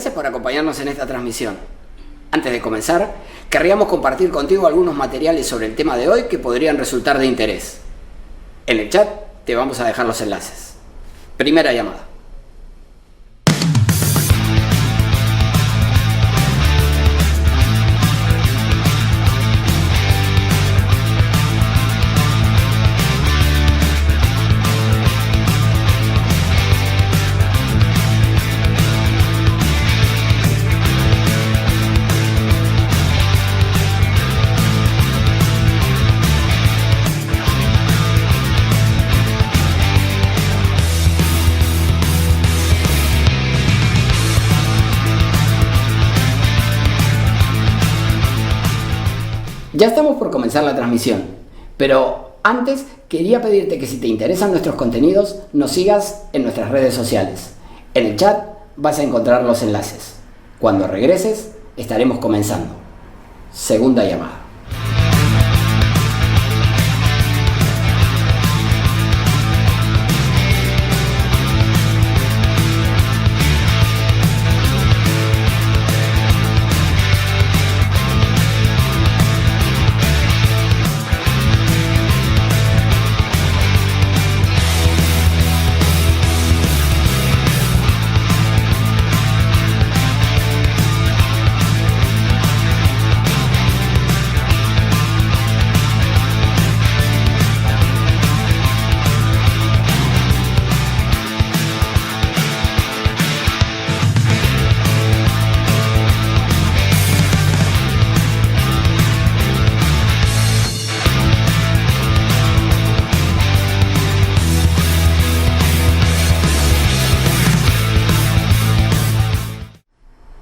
Gracias por acompañarnos en esta transmisión. Antes de comenzar, querríamos compartir contigo algunos materiales sobre el tema de hoy que podrían resultar de interés. En el chat te vamos a dejar los enlaces. Primera llamada. Ya estamos por comenzar la transmisión, pero antes quería pedirte que si te interesan nuestros contenidos, nos sigas en nuestras redes sociales. En el chat vas a encontrar los enlaces. Cuando regreses, estaremos comenzando. Segunda llamada.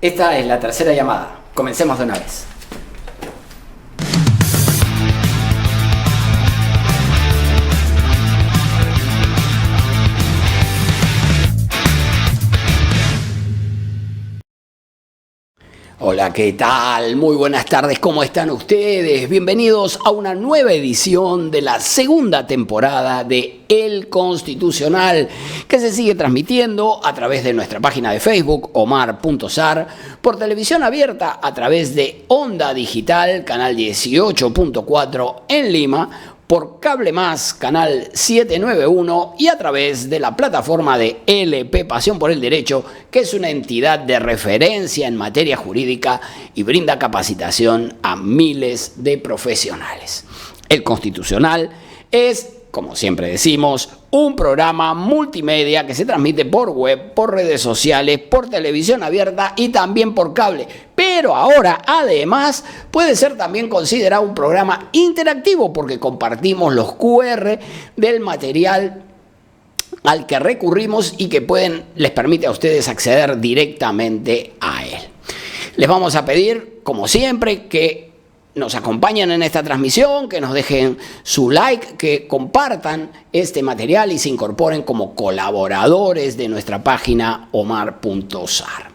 Esta es la tercera llamada. Comencemos de una vez. Hola, ¿qué tal? Muy buenas tardes, ¿cómo están ustedes? Bienvenidos a una nueva edición de la segunda temporada de El Constitucional, que se sigue transmitiendo a través de nuestra página de Facebook, omar.sar, por televisión abierta a través de Onda Digital, canal 18.4 en Lima, por Cable Más, canal 791 y a través de la plataforma de LP Pasión por el Derecho, que es una entidad de referencia en materia jurídica y brinda capacitación a miles de profesionales. El Constitucional es, como siempre decimos, un programa multimedia que se transmite por web, por redes sociales, por televisión abierta y también por cable. Pero ahora, además, puede ser también considerado un programa interactivo porque compartimos los QR del material al que recurrimos y que les permite a ustedes acceder directamente a él. Les vamos a pedir, como siempre, que nos acompañen en esta transmisión, que nos dejen su like, que compartan este material y se incorporen como colaboradores de nuestra página omar.sar.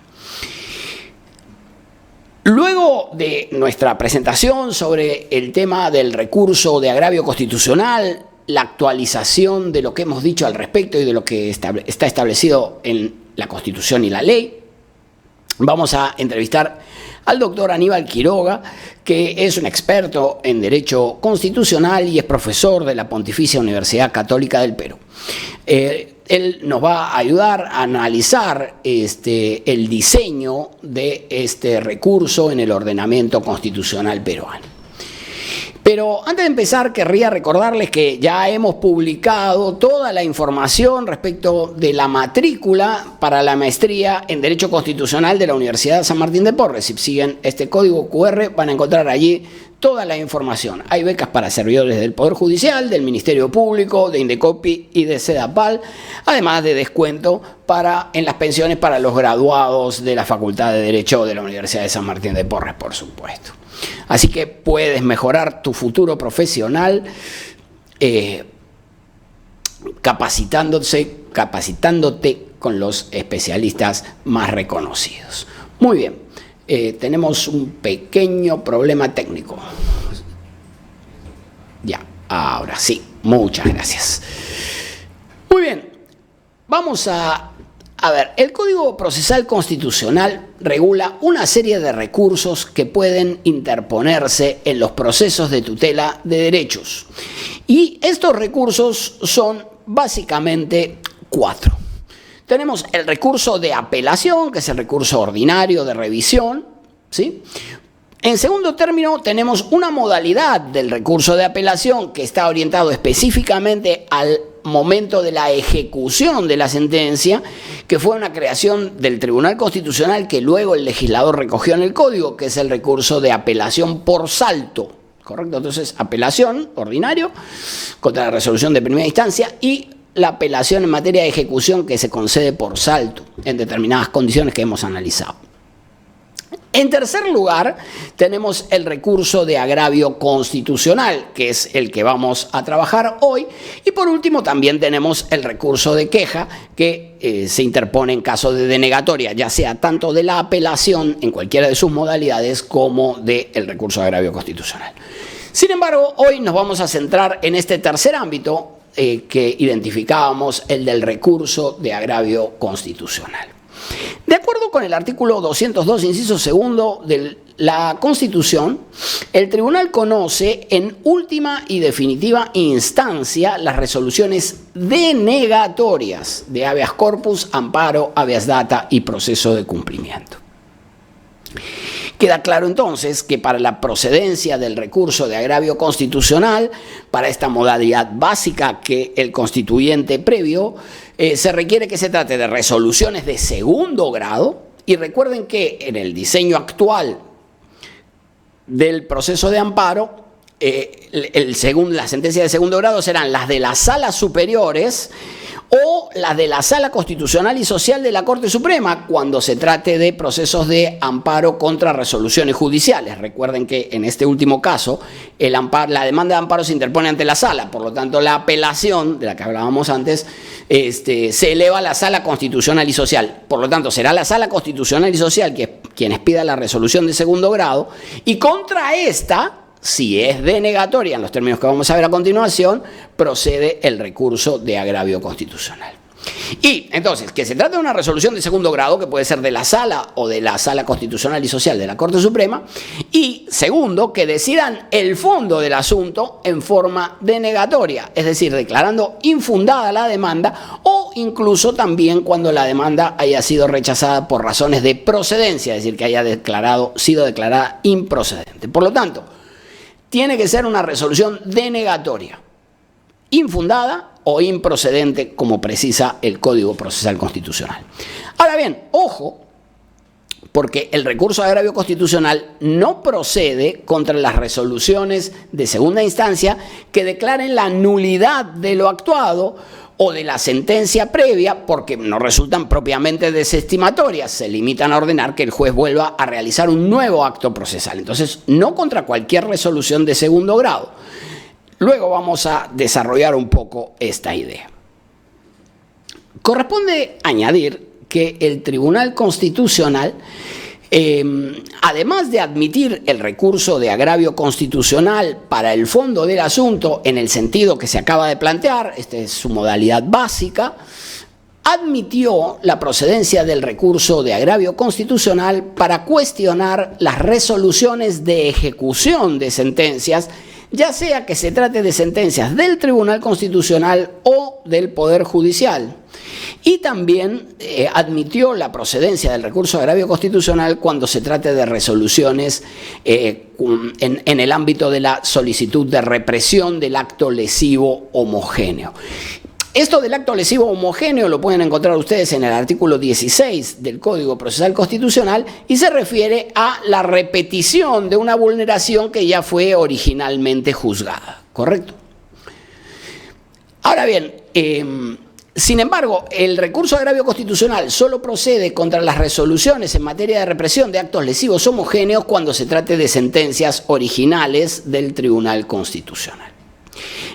Luego de nuestra presentación sobre el tema del recurso de agravio constitucional, la actualización de lo que hemos dicho al respecto y de lo que está establecido en la Constitución y la ley, vamos a entrevistar al doctor Aníbal Quiroga, que es un experto en Derecho Constitucional y es profesor de la Pontificia Universidad Católica del Perú. Él nos va a ayudar a analizar el diseño de este recurso en el ordenamiento constitucional peruano. Pero antes de empezar, querría recordarles que ya hemos publicado toda la información respecto de la matrícula para la maestría en Derecho Constitucional de la Universidad San Martín de Porres. Si siguen este código QR van a encontrar allí toda la información. Hay becas para servidores del Poder Judicial, del Ministerio Público, de Indecopi y de SEDAPAL, además de descuento en las pensiones para los graduados de la Facultad de Derecho de la Universidad de San Martín de Porres, por supuesto. Así que puedes mejorar tu futuro profesional capacitándote con los especialistas más reconocidos. Muy bien, tenemos un pequeño problema técnico. Ya, ahora sí, muchas gracias. Muy bien, vamos a A ver, el Código Procesal Constitucional regula una serie de recursos que pueden interponerse en los procesos de tutela de derechos. Y estos recursos son básicamente 4. Tenemos el recurso de apelación, que es el recurso ordinario de revisión, ¿sí? En segundo término, tenemos una modalidad del recurso de apelación que está orientado específicamente al momento de la ejecución de la sentencia, que fue una creación del Tribunal Constitucional que luego el legislador recogió en el Código, que es el recurso de apelación por salto, ¿correcto? Entonces, apelación ordinario contra la resolución de primera instancia y la apelación en materia de ejecución que se concede por salto en determinadas condiciones que hemos analizado. En tercer lugar, tenemos el recurso de agravio constitucional, que es el que vamos a trabajar hoy. Y por último, también tenemos el recurso de queja, que se interpone en caso de denegatoria, ya sea tanto de la apelación en cualquiera de sus modalidades como del recurso de agravio constitucional. Sin embargo, hoy nos vamos a centrar en este tercer ámbito que identificábamos, el del recurso de agravio constitucional. De acuerdo con el artículo 202, inciso segundo de la Constitución, el Tribunal conoce en última y definitiva instancia las resoluciones denegatorias de habeas corpus, amparo, habeas data y proceso de cumplimiento. Queda claro entonces que para la procedencia del recurso de agravio constitucional, para esta modalidad básica que el constituyente previó, se requiere que se trate de resoluciones de segundo grado, y recuerden que en el actual del proceso de amparo, las sentencias de segundo grado serán las de las salas superiores o las de la Sala Constitucional y Social de la Corte Suprema cuando se trate de procesos de amparo contra resoluciones judiciales. Recuerden que en este último caso la demanda de amparo se interpone ante la Sala, por lo tanto la apelación de la que hablábamos antes se eleva a la Sala Constitucional y Social. Por lo tanto será la Sala Constitucional y Social quienes pida la resolución de segundo grado, y contra esta, si es denegatoria en los términos que vamos a ver a continuación, procede el recurso de agravio constitucional. Y entonces, que se trate de una resolución de segundo grado, que puede ser de la Sala o de la Sala Constitucional y Social de la Corte Suprema, y segundo, que decidan el fondo del asunto en forma denegatoria, es decir, declarando infundada la demanda, o incluso también cuando la demanda haya sido rechazada por razones de procedencia, es decir, que haya sido declarada improcedente. Por lo tanto, tiene que ser una resolución denegatoria, infundada o improcedente, como precisa el Código Procesal Constitucional. Ahora bien, ojo, porque el recurso de agravio constitucional no procede contra las resoluciones de segunda instancia que declaren la nulidad de lo actuado o de la sentencia previa, porque no resultan propiamente desestimatorias, se limitan a ordenar que el juez vuelva a realizar un nuevo acto procesal. Entonces, no contra cualquier resolución de segundo grado. Luego vamos a desarrollar un poco esta idea. Corresponde añadir que el Tribunal Constitucional, además de admitir el recurso de agravio constitucional para el fondo del asunto en el sentido que se acaba de plantear, esta es su modalidad básica, admitió la procedencia del recurso de agravio constitucional para cuestionar las resoluciones de ejecución de sentencias, ya sea que se trate de sentencias del Tribunal Constitucional o del Poder Judicial. Y también admitió la procedencia del recurso de agravio constitucional cuando se trate de resoluciones en el ámbito de la solicitud de represión del acto lesivo homogéneo. Esto del acto lesivo homogéneo lo pueden encontrar ustedes en el artículo 16 del Código Procesal Constitucional y se refiere a la repetición de una vulneración que ya fue originalmente juzgada, ¿correcto? Ahora bien, sin embargo, el recurso de agravio constitucional solo procede contra las resoluciones en materia de represión de actos lesivos homogéneos cuando se trate de sentencias originales del Tribunal Constitucional.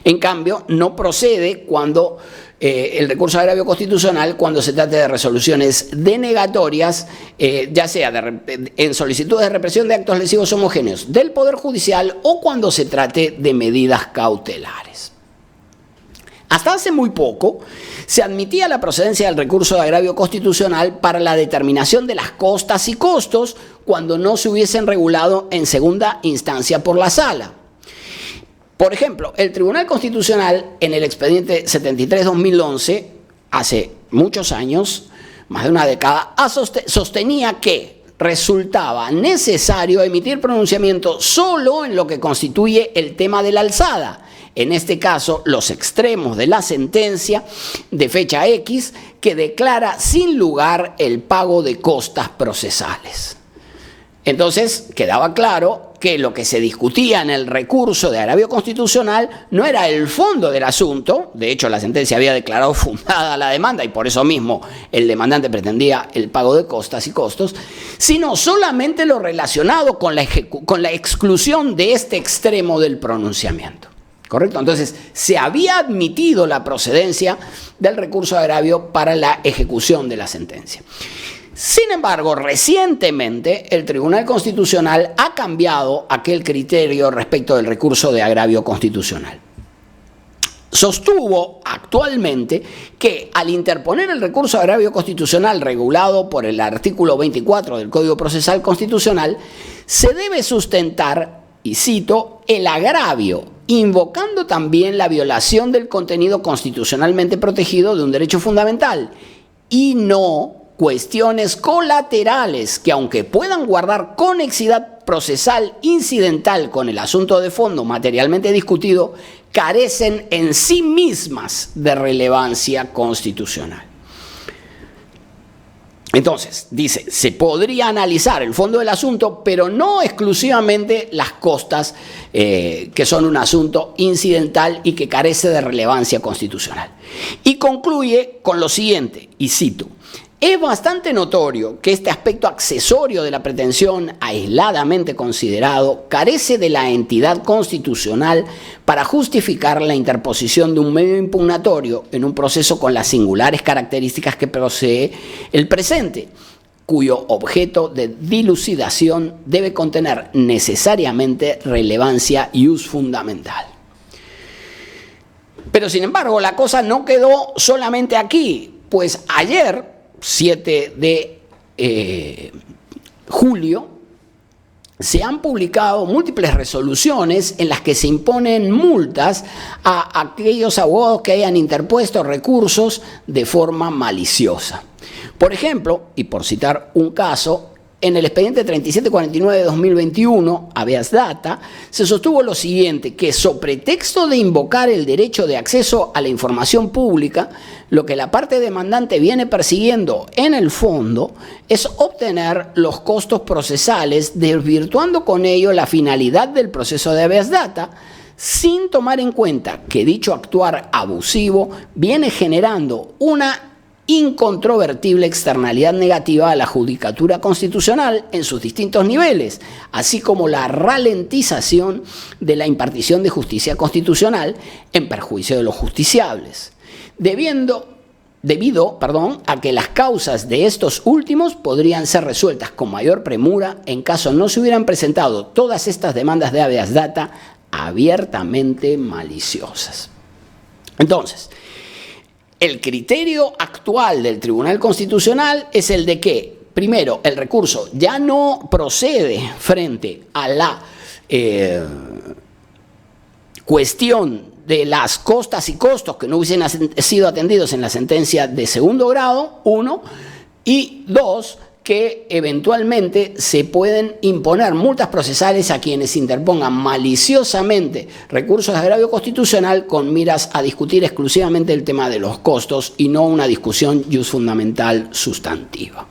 En cambio, no procede cuando el recurso de agravio constitucional cuando se trate de resoluciones denegatorias, ya sea en solicitudes de represión de actos lesivos homogéneos del Poder Judicial o cuando se trate de medidas cautelares. Hasta hace muy poco se admitía la procedencia del recurso de agravio constitucional para la determinación de las costas y costos cuando no se hubiesen regulado en segunda instancia por la Sala. Por ejemplo, el Tribunal Constitucional en el expediente 73-2011, hace muchos años, más de una década, sostenía que resultaba necesario emitir pronunciamiento solo en lo que constituye el tema de la alzada, en este caso los extremos de la sentencia de fecha X, que declara sin lugar el pago de costas procesales. Entonces quedaba claro que lo que se discutía en el recurso de agravio constitucional no era el fondo del asunto. De hecho, la sentencia había declarado fundada la demanda y por eso mismo el demandante pretendía el pago de costas y costos, sino solamente lo relacionado con la exclusión de este extremo del pronunciamiento. ¿Correcto? Entonces, se había admitido la procedencia del recurso de agravio para la ejecución de la sentencia. Sin embargo, recientemente el Tribunal Constitucional ha cambiado aquel criterio respecto del recurso de agravio constitucional. Sostuvo actualmente que al interponer el recurso de agravio constitucional regulado por el artículo 24 del Código Procesal Constitucional, se debe sustentar, y cito, el agravio, invocando también la violación del contenido constitucionalmente protegido de un derecho fundamental, y no cuestiones colaterales que, aunque puedan guardar conexidad procesal incidental con el asunto de fondo materialmente discutido, carecen en sí mismas de relevancia constitucional. Entonces, dice, se podría analizar el fondo del asunto, pero no exclusivamente las costas, que son un asunto incidental y que carece de relevancia constitucional. Y concluye con lo siguiente, y cito: es bastante notorio que este aspecto accesorio de la pretensión, aisladamente considerado, carece de la entidad constitucional para justificar la interposición de un medio impugnatorio en un proceso con las singulares características que posee el presente, cuyo objeto de dilucidación debe contener necesariamente relevancia ius fundamental. Pero sin embargo, la cosa no quedó solamente aquí, pues ayer, 7 de julio, se han publicado múltiples resoluciones en las que se imponen multas a aquellos abogados que hayan interpuesto recursos de forma maliciosa. Por ejemplo, y por citar un caso, en el expediente 3749 de 2021, habeas data, se sostuvo lo siguiente, que sobre pretexto de invocar el derecho de acceso a la información pública, lo que la parte demandante viene persiguiendo en el fondo es obtener los costos procesales, desvirtuando con ello la finalidad del proceso de habeas data, sin tomar en cuenta que dicho actuar abusivo viene generando una incontrovertible externalidad negativa a la judicatura constitucional en sus distintos niveles, así como la ralentización de la impartición de justicia constitucional en perjuicio de los justiciables, debido a que las causas de estos últimos podrían ser resueltas con mayor premura en caso no se hubieran presentado todas estas demandas de habeas data abiertamente maliciosas. Entonces, el criterio actual del Tribunal Constitucional es el de que, primero, el recurso ya no procede frente a la cuestión de las costas y costos que no hubiesen sido atendidos en la sentencia de segundo grado, 1, y 2, que eventualmente se pueden imponer multas procesales a quienes interpongan maliciosamente recursos de agravio constitucional con miras a discutir exclusivamente el tema de los costos y no una discusión fundamental sustantiva.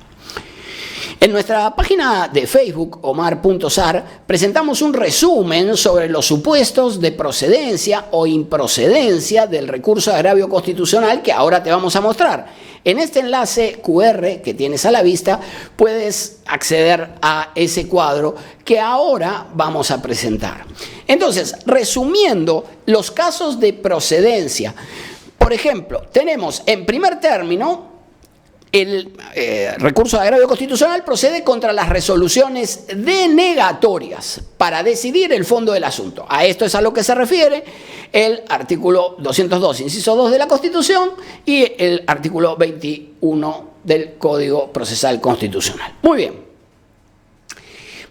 En nuestra página de Facebook, omar.sar, presentamos un resumen sobre los supuestos de procedencia o improcedencia del recurso de agravio constitucional que ahora te vamos a mostrar. En este enlace QR que tienes a la vista puedes acceder a ese cuadro que ahora vamos a presentar. Entonces, resumiendo los casos de procedencia, por ejemplo, tenemos en primer término el recurso de agravio constitucional procede contra las resoluciones denegatorias para decidir el fondo del asunto. A esto es a lo que se refiere el artículo 202, inciso 2 de la Constitución y el artículo 21 del Código Procesal Constitucional. Muy bien.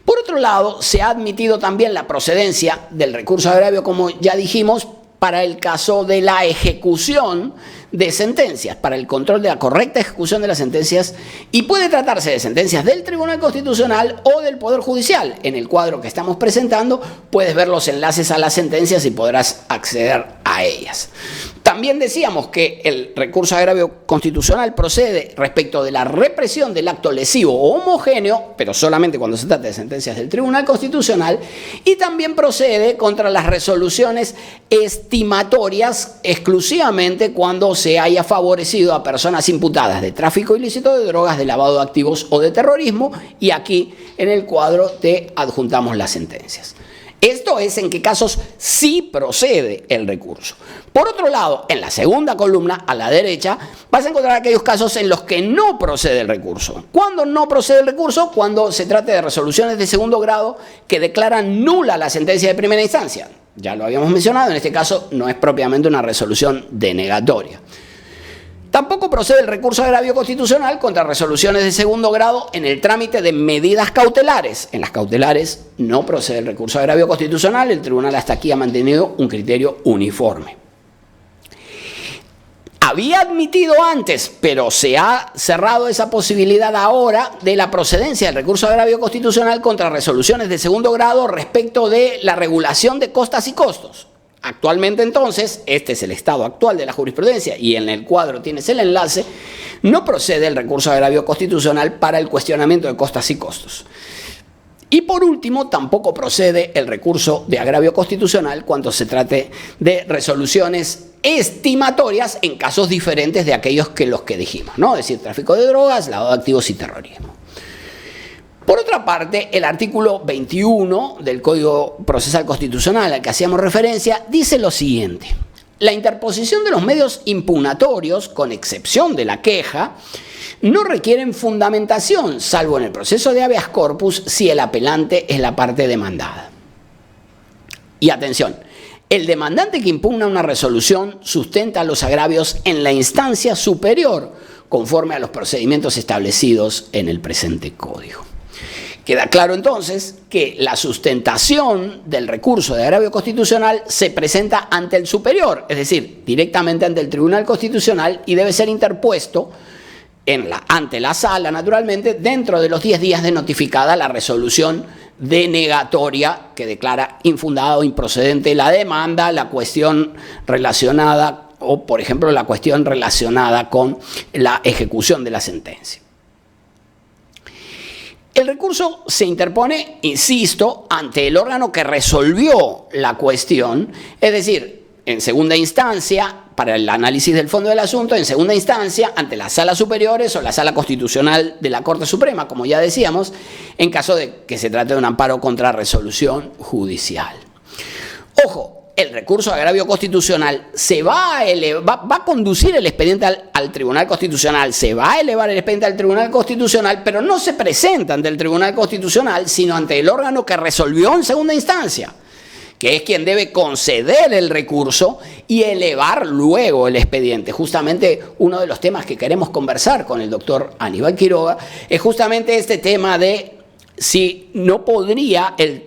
Por otro lado, se ha admitido también la procedencia del recurso de agravio, como ya dijimos, para el caso de la ejecución de sentencias, para el control de la correcta ejecución de las sentencias, y puede tratarse de sentencias del Tribunal Constitucional o del Poder Judicial. En el cuadro que estamos presentando puedes ver los enlaces a las sentencias y podrás acceder a ellas. También decíamos que el recurso de agravio constitucional procede respecto de la represión del acto lesivo o homogéneo, pero solamente cuando se trata de sentencias del Tribunal Constitucional, y también procede contra las resoluciones estimatorias exclusivamente cuando se haya favorecido a personas imputadas de tráfico ilícito de drogas, de lavado de activos o de terrorismo, y aquí en el cuadro te adjuntamos las sentencias. Esto es en qué casos sí procede el recurso. Por otro lado, en la segunda columna, a la derecha, vas a encontrar aquellos casos en los que no procede el recurso. ¿Cuándo no procede el recurso? Cuando se trate de resoluciones de segundo grado que declaran nula la sentencia de primera instancia. Ya lo habíamos mencionado, en este caso no es propiamente una resolución denegatoria. Tampoco procede el recurso de agravio constitucional contra resoluciones de segundo grado en el trámite de medidas cautelares. En las cautelares no procede el recurso de agravio constitucional, el tribunal hasta aquí ha mantenido un criterio uniforme. Había admitido antes, pero se ha cerrado esa posibilidad ahora de la procedencia del recurso de agravio constitucional contra resoluciones de segundo grado respecto de la regulación de costas y costos. Actualmente entonces, este es el estado actual de la jurisprudencia y en el cuadro tienes el enlace, no procede el recurso de agravio constitucional para el cuestionamiento de costas y costos. Y por último, tampoco procede el recurso de agravio constitucional cuando se trate de resoluciones estimatorias en casos diferentes de aquellos que los que dijimos, ¿no? Es decir, tráfico de drogas, lavado de activos y terrorismo. Por otra parte, el artículo 21 del Código Procesal Constitucional al que hacíamos referencia dice lo siguiente: la interposición de los medios impugnatorios, con excepción de la queja, no requieren fundamentación, salvo en el proceso de habeas corpus si el apelante es la parte demandada. Y atención, el demandante que impugna una resolución sustenta los agravios en la instancia superior, conforme a los procedimientos establecidos en el presente código. Queda claro entonces que la sustentación del recurso de agravio constitucional se presenta ante el superior, es decir, directamente ante el Tribunal Constitucional, y debe ser interpuesto ante la sala, naturalmente, dentro de los 10 días de notificada la resolución denegatoria que declara infundada o improcedente la demanda, la cuestión relacionada o, por ejemplo, la cuestión relacionada con la ejecución de la sentencia. El recurso se interpone, insisto, ante el órgano que resolvió la cuestión, es decir, en segunda instancia, para el análisis del fondo del asunto, en segunda instancia, ante las salas superiores o la sala constitucional de la Corte Suprema, como ya decíamos, en caso de que se trate de un amparo contra resolución judicial. Ojo, el recurso de agravio constitucional va a conducir el expediente al Tribunal Constitucional, se va a elevar el expediente al Tribunal Constitucional, pero no se presenta ante el Tribunal Constitucional, sino ante el órgano que resolvió en segunda instancia, que es quien debe conceder el recurso y elevar luego el expediente. Justamente uno de los temas que queremos conversar con el doctor Aníbal Quiroga es justamente este tema de si no podría el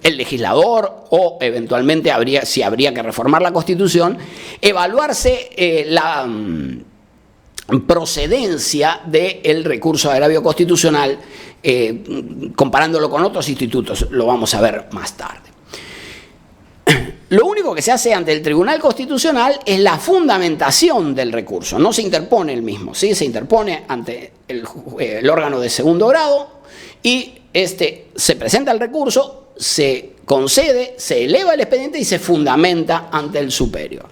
legislador o eventualmente si habría que reformar la Constitución, evaluarse la procedencia del recurso de agravio constitucional comparándolo con otros institutos. Lo vamos a ver más tarde. Lo único que se hace ante el Tribunal Constitucional es la fundamentación del recurso, no se interpone el mismo, ¿sí? Se interpone ante el órgano de segundo grado y se presenta el recurso, se concede, se eleva el expediente y se fundamenta ante el superior.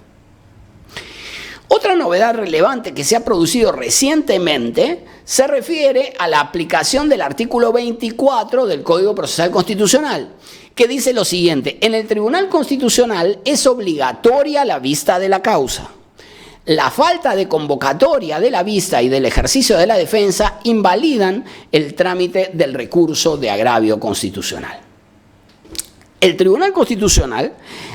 Otra novedad relevante que se ha producido recientemente se refiere a la aplicación del artículo 24 del Código Procesal Constitucional, que dice lo siguiente: en el Tribunal Constitucional es obligatoria la vista de la causa. la falta de convocatoria de la vista y del ejercicio de la defensa invalidan el trámite del recurso de agravio constitucional. El Tribunal Constitucional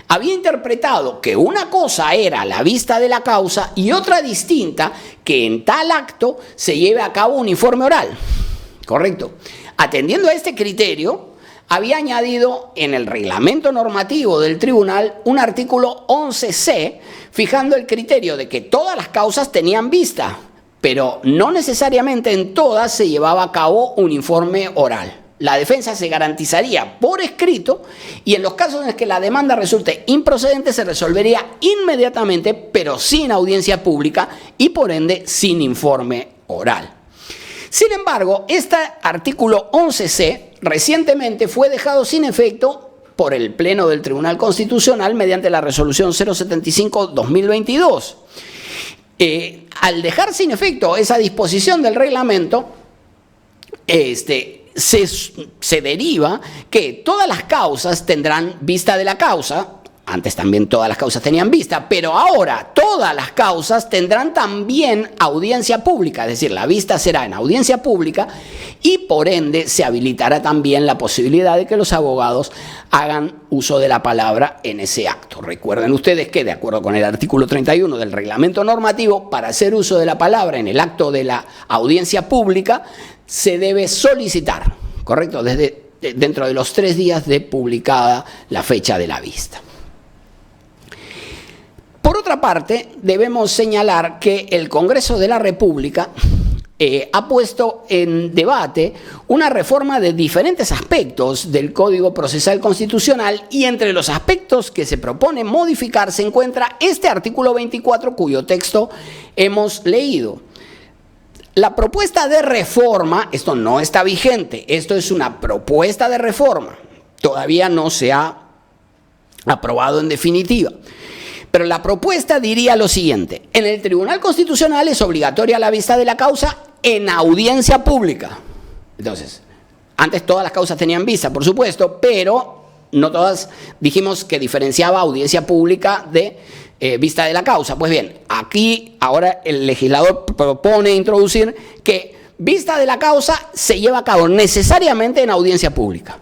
había interpretado que una cosa era la vista de la causa y otra distinta, que en tal acto se lleve a cabo un informe oral. ¿Correcto? Atendiendo a este criterio, había añadido en el reglamento normativo del tribunal un artículo 11C, fijando el criterio de que todas las causas tenían vista, pero no necesariamente en todas se llevaba a cabo un informe oral. La defensa se garantizaría por escrito y en los casos en los que la demanda resulte improcedente se resolvería inmediatamente, pero sin audiencia pública y por ende sin informe oral. Sin embargo, este artículo 11C recientemente fue dejado sin efecto por el Pleno del Tribunal Constitucional mediante la resolución 075/2022. Al dejar sin efecto esa disposición del reglamento, se deriva que todas las causas tendrán vista de la causa. Antes también todas las causas tenían vista, pero ahora todas las causas tendrán también audiencia pública, es decir, la vista será en audiencia pública y por ende se habilitará también la posibilidad de que los abogados hagan uso de la palabra en ese acto. Recuerden ustedes que, de acuerdo con el artículo 31 del reglamento normativo, para hacer uso de la palabra en el acto de la audiencia pública se debe solicitar, ¿correcto? Dentro de los 3 días de publicada la fecha de la vista. Por otra parte, debemos señalar que el Congreso de la República ha puesto en debate una reforma de diferentes aspectos del Código Procesal Constitucional y entre los aspectos que se propone modificar se encuentra este artículo 24 cuyo texto hemos leído. La propuesta de reforma, esto no está vigente, esto es una propuesta de reforma, todavía no se ha aprobado en definitiva. Pero la propuesta diría lo siguiente: en el Tribunal Constitucional es obligatoria la vista de la causa en audiencia pública. Entonces, antes todas las causas tenían vista, por supuesto, pero no todas. Dijimos que diferenciaba audiencia pública de vista de la causa. Pues bien, aquí ahora el legislador propone introducir que vista de la causa se lleva a cabo necesariamente en audiencia pública.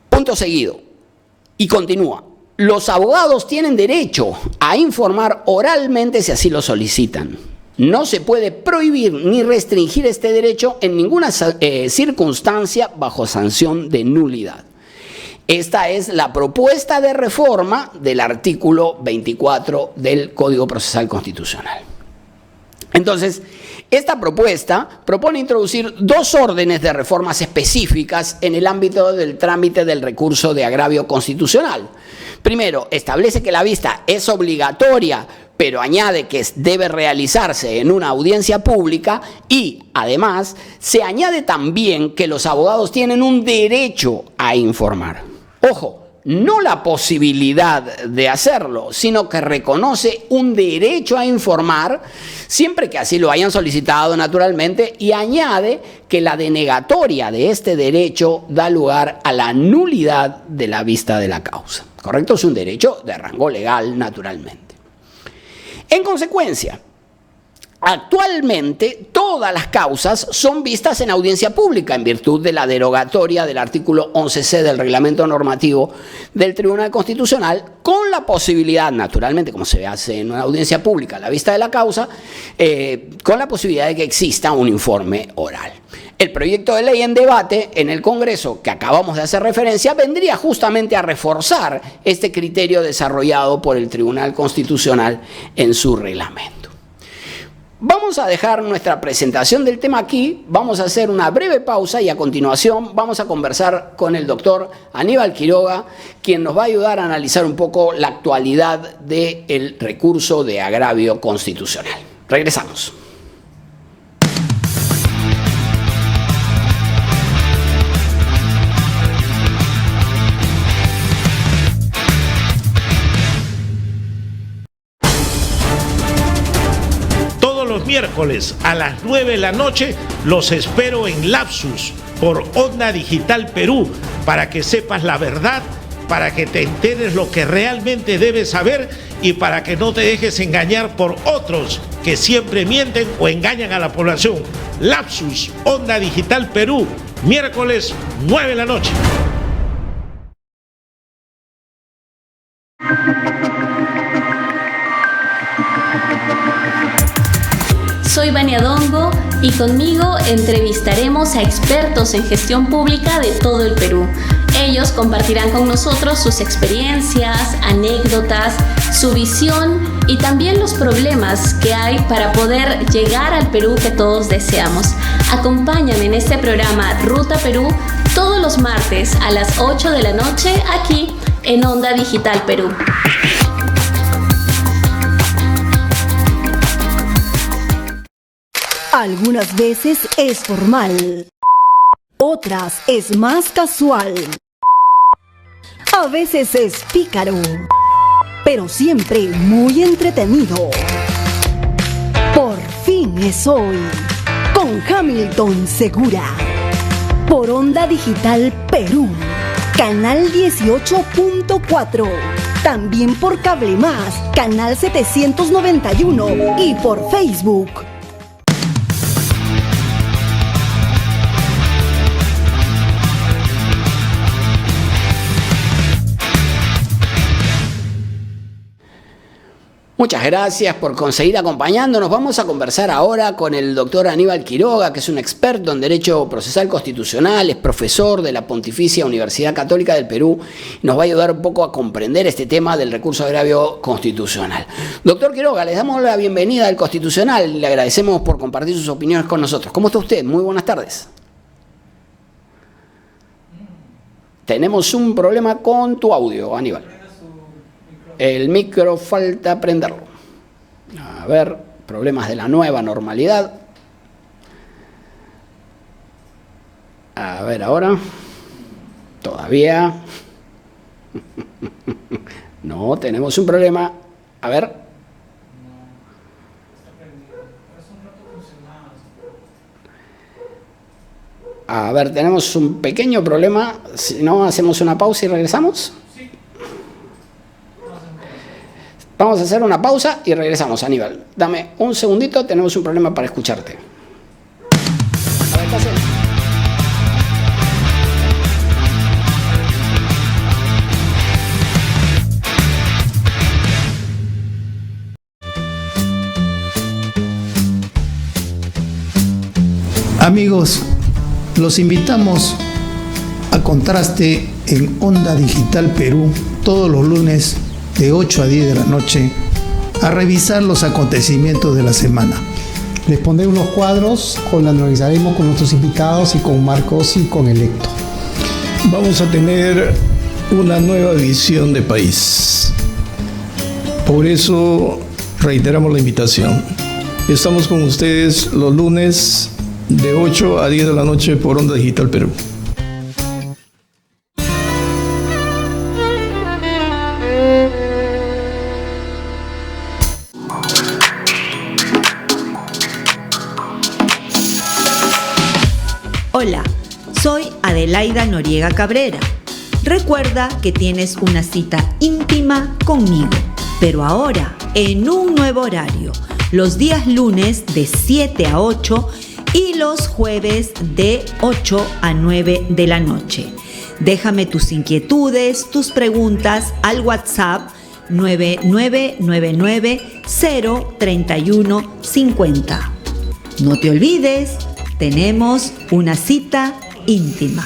Punto seguido. Y continúa. Los abogados tienen derecho a informar oralmente si así lo solicitan. No se puede prohibir ni restringir este derecho en ninguna circunstancia bajo sanción de nulidad. Esta es la propuesta de reforma del artículo 24 del Código Procesal Constitucional. Entonces, esta propuesta propone introducir 2 órdenes de reformas específicas en el ámbito del trámite del recurso de agravio constitucional. Primero, establece que la vista es obligatoria, pero añade que debe realizarse en una audiencia pública y, además, se añade también que los abogados tienen un derecho a informar. Ojo, no la posibilidad de hacerlo, sino que reconoce un derecho a informar siempre que así lo hayan solicitado naturalmente y añade que la denegatoria de este derecho da lugar a la nulidad de la vista de la causa. ¿Correcto? Es un derecho de rango legal naturalmente. En consecuencia, actualmente todas las causas son vistas en audiencia pública en virtud de la derogatoria del artículo 11C del reglamento normativo del Tribunal Constitucional, con la posibilidad, naturalmente, como se hace en una audiencia pública, la vista de la causa, con la posibilidad de que exista un informe oral. El proyecto de ley en debate en el Congreso, que acabamos de hacer referencia, vendría justamente a reforzar este criterio desarrollado por el Tribunal Constitucional en su reglamento. Vamos a dejar nuestra presentación del tema aquí, vamos a hacer una breve pausa y a continuación vamos a conversar con el doctor Aníbal Quiroga, quien nos va a ayudar a analizar un poco la actualidad del recurso de agravio constitucional. Regresamos. Los miércoles a las 9 de la noche los espero en Lapsus por Onda Digital Perú para que sepas la verdad para que te enteres lo que realmente debes saber y para que no te dejes engañar por otros que siempre mienten o engañan a la población. Lapsus, Onda Digital Perú, miércoles 9 de la noche. Soy Vania Dongo y conmigo entrevistaremos a expertos en gestión pública de todo el Perú. Ellos compartirán con nosotros sus experiencias, anécdotas, su visión y también los problemas que hay para poder llegar al Perú que todos deseamos. Acompáñame en este programa Ruta Perú todos los martes a las 8 de la noche aquí en Onda Digital Perú. Algunas veces es formal, otras es más casual, a veces es pícaro, pero siempre muy entretenido. Por fin es hoy, con Hamilton Segura, por Onda Digital Perú, canal 18.4, también por Cable Más, canal 791 y por Facebook. Muchas gracias por conseguir acompañándonos. Vamos a conversar ahora con el doctor Aníbal Quiroga, que es un experto en Derecho Procesal Constitucional, es profesor de la Pontificia Universidad Católica del Perú. Nos va a ayudar un poco a comprender este tema del recurso de agravio constitucional. Doctor Quiroga, les damos la bienvenida al Constitucional y le agradecemos por compartir sus opiniones con nosotros. ¿Cómo está usted? Muy buenas tardes. Tenemos un problema con tu audio, Aníbal. El micro falta prenderlo. A ver, problemas de la nueva normalidad. A ver ahora. Todavía. No, tenemos un problema. A ver. A ver, tenemos un pequeño problema. Si no, hacemos una pausa y regresamos. Vamos a hacer una pausa y regresamos, Aníbal. Dame un segundito, tenemos un problema para escucharte. A ver, ¿qué haces? Amigos, los invitamos a Contraste en Onda Digital Perú todos los lunes de 8 a 10 de la noche a revisar los acontecimientos de la semana. Les pondremos los cuadros, los analizaremos con nuestros invitados y con Marcos y con Electo. Vamos a tener una nueva visión de país. Por eso reiteramos la invitación. Estamos con ustedes los lunes de 8 a 10 de la noche por Onda Digital Perú. Hola, soy Adelaida Noriega Cabrera. Recuerda que tienes una cita íntima conmigo, pero ahora en un nuevo horario, los días lunes de 7 a 8 y los jueves de 8 a 9 de la noche. Déjame tus inquietudes, tus preguntas al WhatsApp 9999-03150. No te olvides, tenemos una cita íntima.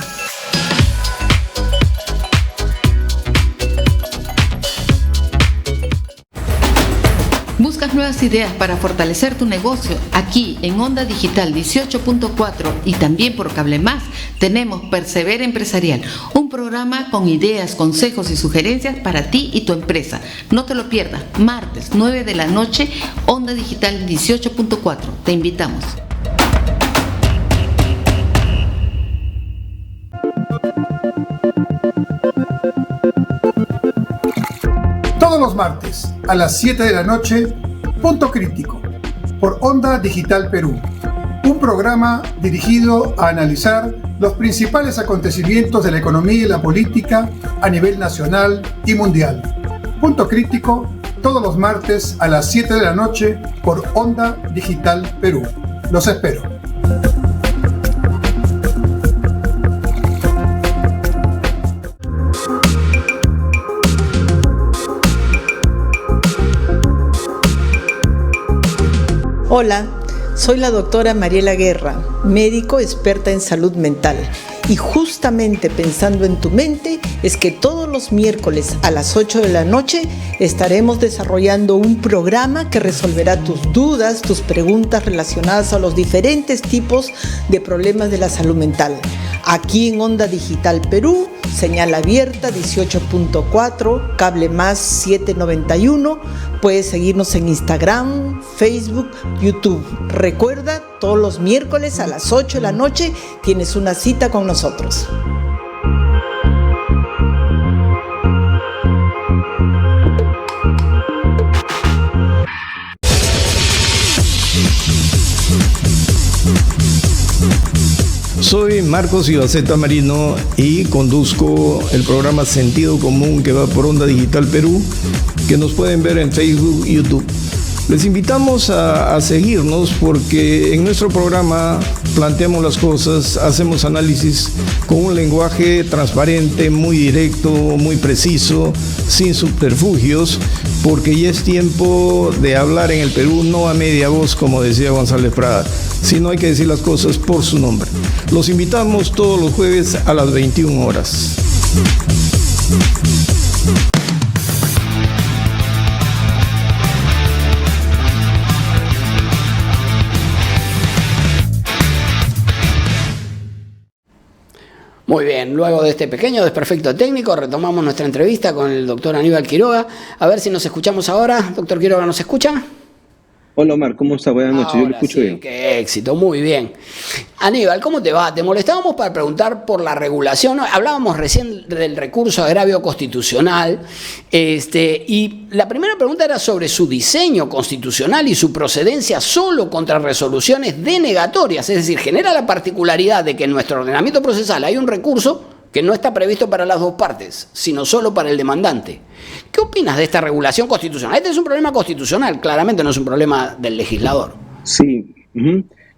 ¿Buscas nuevas ideas para fortalecer tu negocio? Aquí en Onda Digital 18.4 y también por Cable Más tenemos Persevera Empresarial, un programa con ideas, consejos y sugerencias para ti y tu empresa. No te lo pierdas, martes 9 de la noche, Onda Digital 18.4. Te invitamos. Todos los martes a las 7 de la noche, Punto Crítico, por Onda Digital Perú. Un programa dirigido a analizar los principales acontecimientos de la economía y la política a nivel nacional y mundial. Punto Crítico, todos los martes a las 7 de la noche por Onda Digital Perú. Los espero. Hola, soy la doctora Mariela Guerra, médico experta en salud mental. Y justamente pensando en tu mente es que todos los miércoles a las 8 de la noche estaremos desarrollando un programa que resolverá tus dudas, tus preguntas relacionadas a los diferentes tipos de problemas de la salud mental. Aquí en Onda Digital Perú, señal abierta 18.4, cable más 791. Puedes seguirnos en Instagram, Facebook, YouTube. Recuerda, todos los miércoles a las 8 de la noche tienes una cita con nosotros. Soy Marcos Ibaceta Marino y conduzco el programa Sentido Común que va por Onda Digital Perú, que nos pueden ver en Facebook y YouTube. Les invitamos a seguirnos porque en nuestro programa planteamos las cosas, hacemos análisis con un lenguaje transparente, muy directo, muy preciso, sin subterfugios, porque ya es tiempo de hablar en el Perú no a media voz, como decía González Prada, sino hay que decir las cosas por su nombre. Los invitamos todos los jueves a las 21 horas. Muy bien, luego de este pequeño desperfecto técnico retomamos nuestra entrevista con el doctor Aníbal Quiroga. A ver si nos escuchamos ahora. Doctor Quiroga, ¿nos escucha? Hola Omar, ¿cómo estás? Buenas noches, yo lo escucho sí, bien. Qué éxito, muy bien. Aníbal, ¿cómo te va? Te molestábamos para preguntar por la regulación. Hablábamos recién del recurso agravio constitucional, y la primera pregunta era sobre su diseño constitucional y su procedencia solo contra resoluciones denegatorias, es decir, genera la particularidad de que en nuestro ordenamiento procesal hay un recurso que no está previsto para las dos partes, sino solo para el demandante. ¿Qué opinas de esta regulación constitucional? Este es un problema constitucional, claramente no es un problema del legislador. Sí,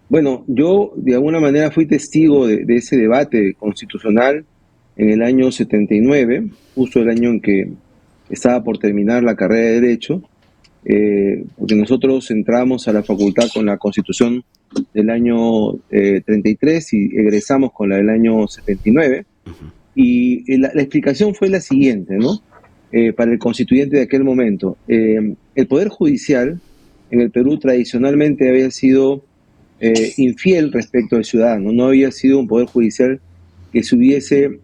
bueno, yo de alguna manera fui testigo de ese debate constitucional en el año 79, justo el año en que estaba por terminar la carrera de Derecho, porque nosotros entramos a la facultad con la Constitución del año 33 y egresamos con la del año 79. Y la explicación fue la siguiente, ¿no? Para el constituyente de aquel momento. El Poder Judicial en el Perú tradicionalmente había sido infiel respecto al ciudadano. No había sido un Poder Judicial que se hubiese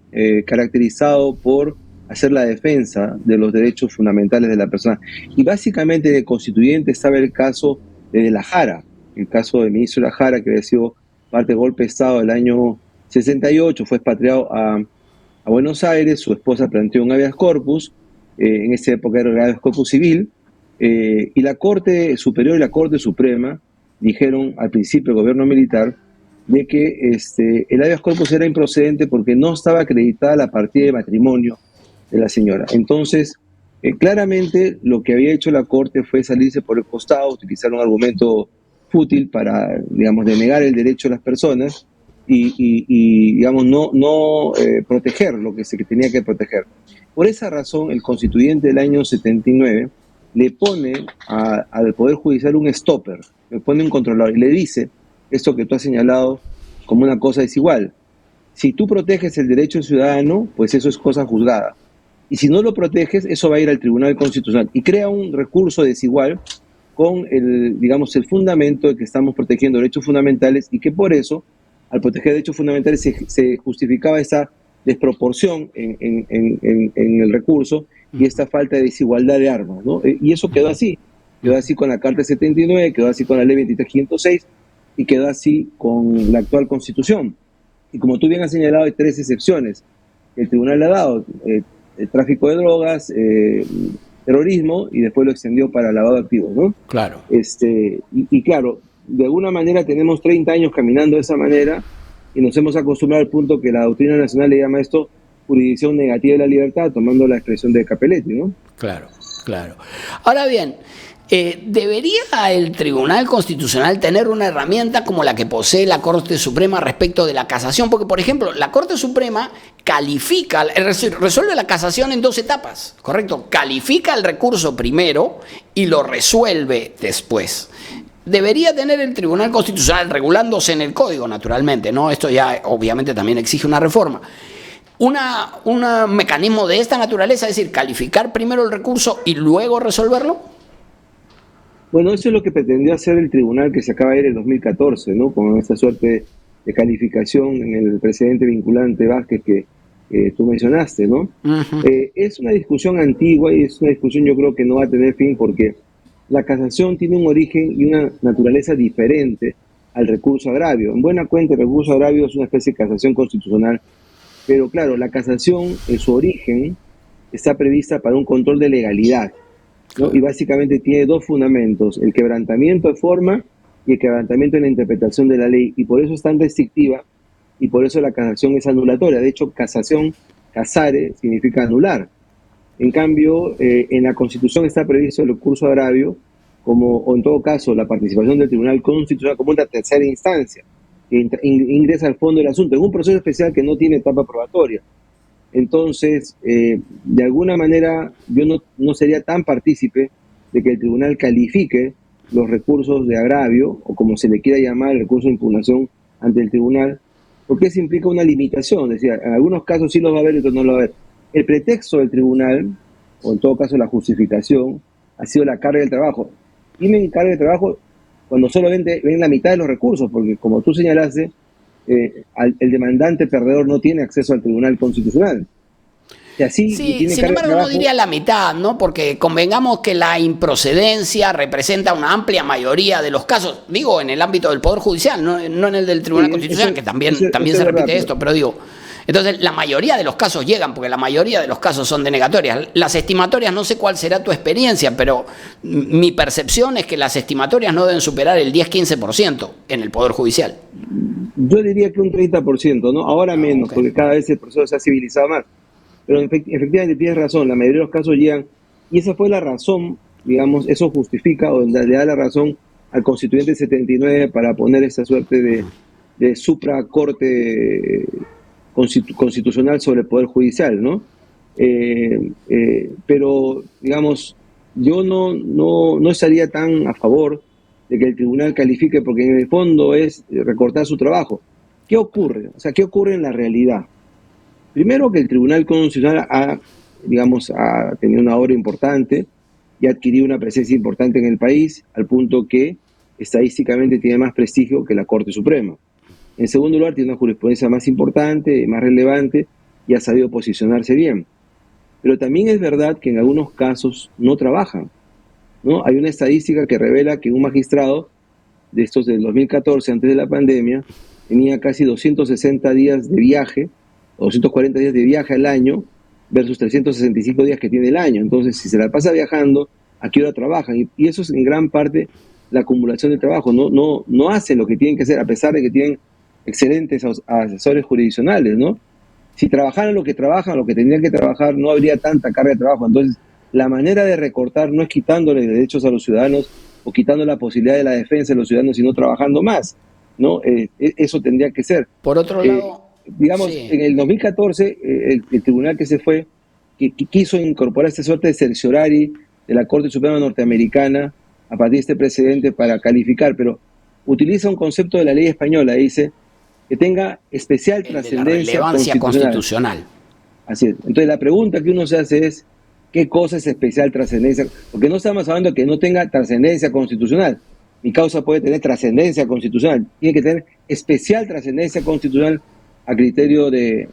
caracterizado por hacer la defensa de los derechos fundamentales de la persona. Y básicamente en el constituyente estaba el caso de La Jara, el caso del ministro La Jara, que había sido parte del golpe de Estado del año 68, fue expatriado a Buenos Aires, su esposa planteó un habeas corpus, en esa época era el habeas corpus civil, y la Corte Superior y la Corte Suprema dijeron al principio el gobierno militar de que el habeas corpus era improcedente porque no estaba acreditada la partida de matrimonio de la señora. Entonces, claramente lo que había hecho la Corte fue salirse por el costado, utilizar un argumento fútil para, digamos, denegar el derecho de las personas y digamos, no proteger lo que se tenía que proteger. Por esa razón, el constituyente del año 79 le pone al Poder Judicial un stopper, le pone un controlador y le dice, esto que tú has señalado como una cosa desigual, si tú proteges el derecho del ciudadano, pues eso es cosa juzgada. Y si no lo proteges, eso va a ir al Tribunal Constitucional y crea un recurso desigual con el fundamento de que estamos protegiendo derechos fundamentales y que por eso, al proteger derechos fundamentales, se justificaba esa desproporción en el recurso y esta falta de desigualdad de armas, ¿no? Y eso quedó así con la Carta 79, quedó así con la Ley 23.506 y quedó así con la actual Constitución. Y como tú bien has señalado, hay 3 excepciones. El tribunal le ha dado el tráfico de drogas, terrorismo, y después lo extendió para lavado de activos, ¿no? Claro. Y claro, de alguna manera tenemos 30 años caminando de esa manera y nos hemos acostumbrado al punto que la doctrina nacional le llama esto jurisdicción negativa de la libertad, tomando la expresión de Capelletti, ¿no? Claro, claro. Ahora bien, ¿debería el Tribunal Constitucional tener una herramienta como la que posee la Corte Suprema respecto de la casación? Porque, por ejemplo, la Corte Suprema califica, resuelve la casación en 2 etapas, ¿correcto? Califica el recurso primero y lo resuelve después. Debería tener el Tribunal Constitucional, regulándose en el Código, naturalmente, ¿no? Esto ya obviamente también exige una reforma. Un mecanismo de esta naturaleza, es decir, calificar primero el recurso y luego resolverlo. Bueno, eso es lo que pretendió hacer el tribunal que se acaba de ir en 2014, ¿no? Con esta suerte de calificación en el precedente vinculante Vázquez que tú mencionaste, ¿no? Es una discusión antigua y es una discusión yo creo que no va a tener fin porque la casación tiene un origen y una naturaleza diferente al recurso agravio. En buena cuenta, el recurso agravio es una especie de casación constitucional, pero claro, la casación en su origen está prevista para un control de legalidad, ¿no? Y básicamente tiene 2 fundamentos, el quebrantamiento de forma y el quebrantamiento en la interpretación de la ley, y por eso es tan restrictiva y por eso la casación es anulatoria. De hecho, casación, casare, significa anular. En cambio, en la Constitución está previsto el recurso agravio o en todo caso la participación del Tribunal Constitucional como una tercera instancia que ingresa al fondo del asunto en un proceso especial que no tiene etapa probatoria. Entonces, de alguna manera, yo no sería tan partícipe de que el tribunal califique los recursos de agravio, o como se le quiera llamar, el recurso de impugnación ante el tribunal, porque eso implica una limitación. Es decir, en algunos casos sí los va a haber y otros no los va a haber. El pretexto del tribunal, o en todo caso la justificación, ha sido la carga del trabajo. Tienen carga de trabajo cuando solamente ven la mitad de los recursos, porque como tú señalaste, el demandante perdedor no tiene acceso al Tribunal Constitucional. Y así, sí, sin embargo no diría la mitad, ¿no? Porque convengamos que la improcedencia representa una amplia mayoría de los casos, digo, en el ámbito del Poder Judicial, no en el del Tribunal Constitucional, que también se repite esto, pero digo, entonces la mayoría de los casos llegan, porque la mayoría de los casos son denegatorias. Las estimatorias, no sé cuál será tu experiencia, pero mi percepción es que las estimatorias no deben superar el 10-15% en el Poder Judicial. Yo diría que un 30%, ¿no? Ahora menos, porque cada vez el proceso se ha civilizado más. Pero efectivamente tienes razón, la mayoría de los casos llegan, y esa fue la razón, digamos, eso justifica o le da la razón al Constituyente 79 para poner esa suerte de supracorte constitucional sobre el Poder Judicial, ¿no? Pero, digamos, yo no estaría tan a favor de que el tribunal califique, porque en el fondo es recortar su trabajo. ¿Qué ocurre? O sea, ¿qué ocurre en la realidad? Primero, que el Tribunal Constitucional ha tenido una obra importante y ha adquirido una presencia importante en el país, al punto que estadísticamente tiene más prestigio que la Corte Suprema. En segundo lugar, tiene una jurisprudencia más importante, más relevante, y ha sabido posicionarse bien. Pero también es verdad que en algunos casos no trabajan, ¿no? Hay una estadística que revela que un magistrado de estos del 2014, antes de la pandemia, tenía casi 260 días de viaje, 240 días de viaje al año, versus 365 días que tiene el año. Entonces, si se la pasa viajando, ¿a qué hora trabajan? Y eso es en gran parte la acumulación de trabajo. No hacen lo que tienen que hacer, a pesar de que tienen excelentes asesores jurisdiccionales, ¿no? Si trabajaran lo que tendrían que trabajar, no habría tanta carga de trabajo. Entonces, la manera de recortar no es quitándole derechos a los ciudadanos o quitando la posibilidad de la defensa de los ciudadanos, sino trabajando más, ¿no? Eso tendría que ser. Por otro lado, digamos, sí. En el 2014, el tribunal que se fue, que quiso incorporar esta suerte de certiorari de la Corte Suprema Norteamericana a partir de este precedente para calificar, pero utiliza un concepto de la ley española, dice que tenga especial trascendencia constitucional. Así es. Entonces la pregunta que uno se hace es, ¿qué cosa es especial trascendencia? Porque no estamos hablando de que no tenga trascendencia constitucional. Mi causa puede tener trascendencia constitucional. Tiene que tener especial trascendencia constitucional a criterio de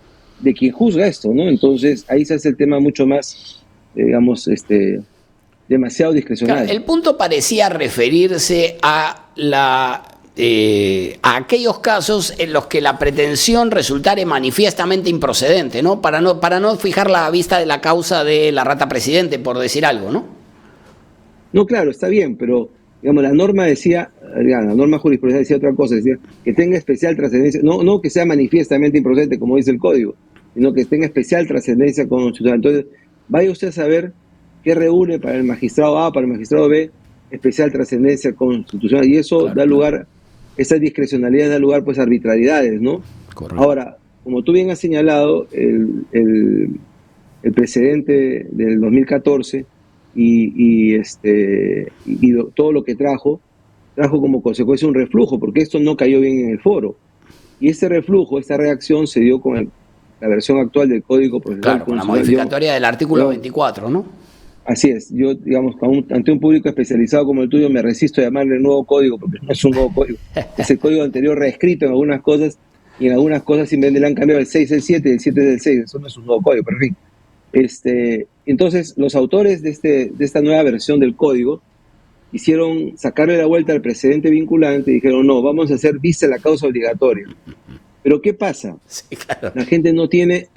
quien juzga esto, ¿no? Entonces ahí se hace el tema mucho más, digamos, demasiado discrecional. Claro, el punto parecía referirse a a aquellos casos en los que la pretensión resultare manifiestamente improcedente, ¿no? Para no fijar la vista de la causa de la rata presidente, por decir algo, ¿no? No, claro, está bien, pero digamos, la norma decía, la norma jurisprudencial decía otra cosa, decía que tenga especial trascendencia, no que sea manifiestamente improcedente, como dice el código, sino que tenga especial trascendencia constitucional. Entonces, vaya usted a saber qué reúne para el magistrado A, para el magistrado B, especial trascendencia constitucional, y eso da lugar, esa discrecionalidad da lugar pues a arbitrariedades, ¿no? Correcto. Ahora, como tú bien has señalado, el precedente del 2014 y todo lo que trajo como consecuencia un reflujo, porque esto no cayó bien en el foro. Y ese reflujo, esta reacción se dio con la versión actual del Código Procesal. Claro, con la modificatoria del artículo 24, ¿no? Así es. Yo, digamos, ante un público especializado como el tuyo, me resisto a llamarle nuevo código, porque no es un nuevo código. Es el código anterior reescrito en algunas cosas, y en algunas cosas simplemente le han cambiado el 6 del 7 y el 7 del 6. Eso no es un nuevo código, pero en fin. Entonces, los autores de esta nueva versión del código hicieron sacarle la vuelta al precedente vinculante y dijeron, no, vamos a hacer vista la causa obligatoria. Pero ¿qué pasa? Sí, claro. La gente no tiene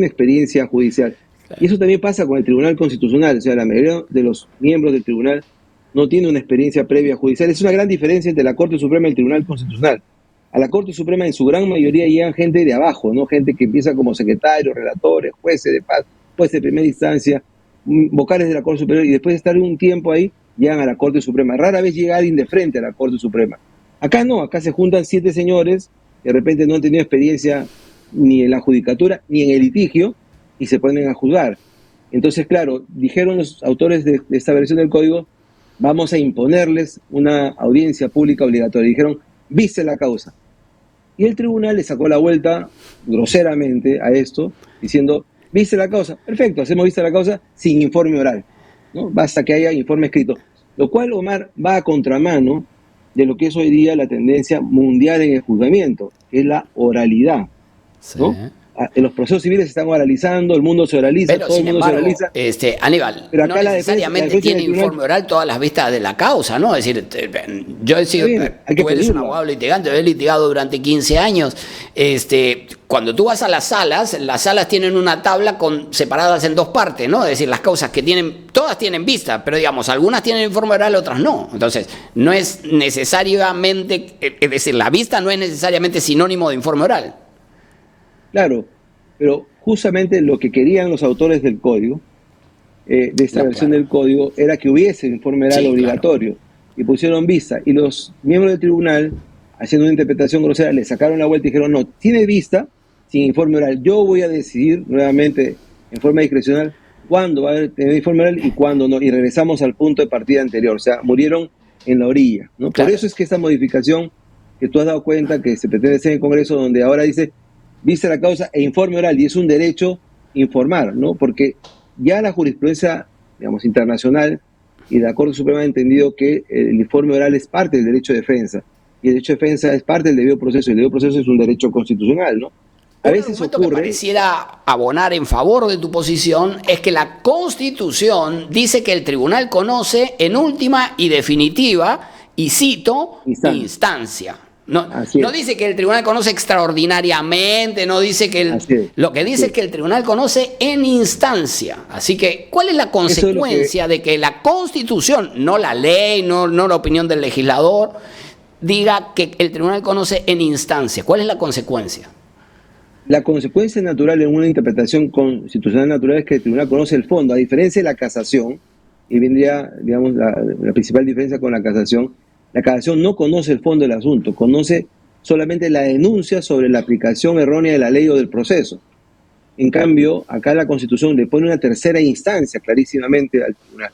experiencia judicial. Claro. Y eso también pasa con el Tribunal Constitucional. O sea, la mayoría de los miembros del tribunal no tienen una experiencia previa judicial. Es una gran diferencia entre la Corte Suprema y el Tribunal Constitucional. A la Corte Suprema en su gran mayoría llegan gente de abajo, ¿no? Gente que empieza como secretarios, relatores, jueces de paz, jueces de primera instancia, vocales de la Corte Superior, y después de estar un tiempo ahí, llegan a la Corte Suprema. Rara vez llega alguien de frente a la Corte Suprema. Acá no, acá se juntan 7 señores que de repente no han tenido experiencia ni en la judicatura ni en el litigio y se ponen a juzgar. Entonces, claro, dijeron los autores de esta versión del código, vamos a imponerles una audiencia pública obligatoria. Dijeron, viste la causa. Y el tribunal le sacó la vuelta groseramente a esto, diciendo, viste la causa. Perfecto, hacemos vista la causa sin informe oral, ¿no? Basta que haya informe escrito. Lo cual, Omar, va a contramano de lo que es hoy día la tendencia mundial en el juzgamiento, que es la oralidad, ¿no? Sí. Los procesos civiles se están oralizando, el mundo se oraliza, pero, todo el mundo embargo, se oraliza. Aníbal, pero acá no necesariamente tiene informe oral todas las vistas de la causa, ¿no? Es decir, yo he sido, tú eres un abogado litigante, he litigado durante 15 años. Cuando tú vas a las salas tienen una tabla separadas en 2 partes, ¿no? Es decir, las causas que todas tienen vista, pero digamos, algunas tienen informe oral, otras no. Entonces, no es necesariamente, es decir, la vista no es necesariamente sinónimo de informe oral. Claro, pero justamente lo que querían los autores del código, de esta versión del código, era que hubiese informe oral obligatorio, y pusieron vista, y los miembros del tribunal, haciendo una interpretación grosera, le sacaron la vuelta y dijeron, no, tiene vista sin informe oral, yo voy a decidir nuevamente en forma discrecional cuándo va a tener informe oral y cuándo no, y regresamos al punto de partida anterior, o sea, murieron en la orilla, ¿no? Claro. Por eso es que esta modificación que tú has dado cuenta que se pretende hacer en el Congreso, donde ahora dice vista la causa e informe oral, y es un derecho informar, ¿no? Porque ya la jurisprudencia, digamos, internacional y la Corte Suprema ha entendido que el informe oral es parte del derecho de defensa, y el derecho de defensa es parte del debido proceso, y el debido proceso es un derecho constitucional, ¿no? A veces ocurre... que pareciera abonar en favor de tu posición es que la Constitución dice que el tribunal conoce en última y definitiva, y cito, instancia. No dice que el tribunal conoce extraordinariamente, no dice que lo que dice es que el tribunal conoce en instancia. Así que, ¿cuál es la consecuencia de que la Constitución, no la ley, no la opinión del legislador, diga que el tribunal conoce en instancia? ¿Cuál es la consecuencia? La consecuencia natural en una interpretación constitucional natural es que el tribunal conoce el fondo, a diferencia de la casación, y vendría, digamos, la principal diferencia con la casación. La casación no conoce el fondo del asunto, conoce solamente la denuncia sobre la aplicación errónea de la ley o del proceso. En cambio, acá la Constitución le pone una tercera instancia clarísimamente al tribunal.